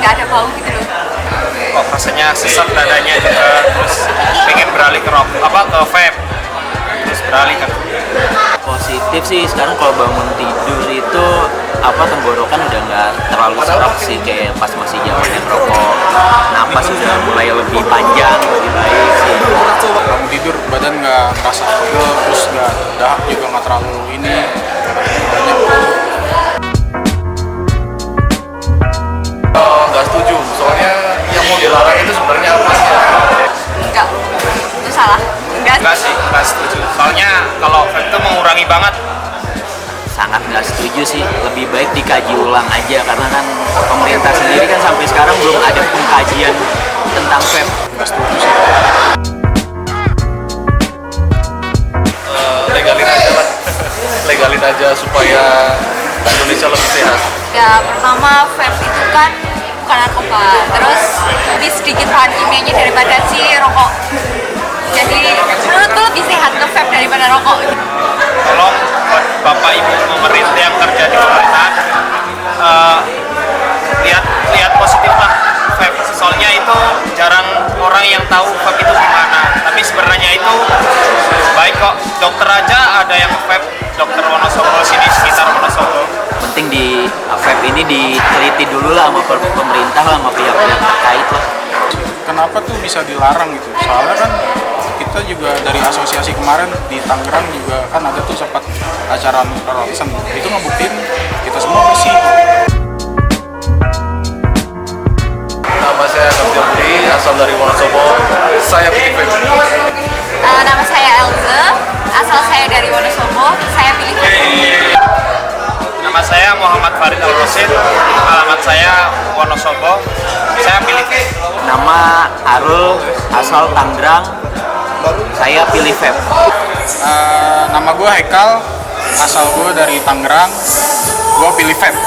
kayak ada bau gitu loh. Kok rasanya sesak dadanya juga, terus pengen beralih ke ke vape, terus beralih kan. Positif sih, sekarang kalau bangun tidur itu tenggorokan udah nggak terlalu serak sih kayak pas masih zamannya rokok. Napas udah mulai lebih panjang, lebih baik sih. Bangun tidur badan nggak terasa pegel, terus nggak dahak juga nggak terlalu ini banyak. Nggak setuju, soalnya yang mau dilarang itu sebenarnya apa sih? Enggak, itu salah. Enggak sih, enggak setuju. Soalnya kalau vape itu mengurangi banget. Sangat nggak setuju sih, lebih baik dikaji ulang aja karena kan pemerintah sendiri kan sampai sekarang belum ada pengkajian tentang vape. Nggak setuju sih. Legalin aja lah, legalin aja supaya Indonesia lebih sehat. Ya pertama vape itu kan bukan narkoba, terus lebih sedikit bahan kimianya daripada si rokok. Jadi menurutku lebih sehat nge-vape daripada rokok. Tolong buat bapak ibu pemerintah yang kerja di pemerintahan, lihat positif lah vape. Soalnya itu jarang orang yang tahu vape itu gimana. Tapi sebenarnya itu baik kok. Dokter aja ada yang vape, dokter Wonosobo sini sekitar Wonosobo. Penting di vape ini diteliti dulu lah sama pemerintah lah, sama pihak-pihak terkait lah. Kenapa tuh bisa dilarang gitu? Soalnya kan kita juga dari asosiasi kemarin di Tangerang juga kan ada tuh sempat acara ronsen, itu ngebuktiin kita semua bersih. Nama saya Kapten Budi, asal dari Wonosobo. Saya pilih vape. Nama saya Elze, asal saya dari Wonosobo. Saya pilih vape. Nama saya Muhammad Farid Al-Rosid, alamat saya Wonosobo. Saya pilih vape. Nama Arul, asal Tangerang. Saya pilih vape. Nama gue Haikal, asal gue dari Tangerang. Gue pilih vape.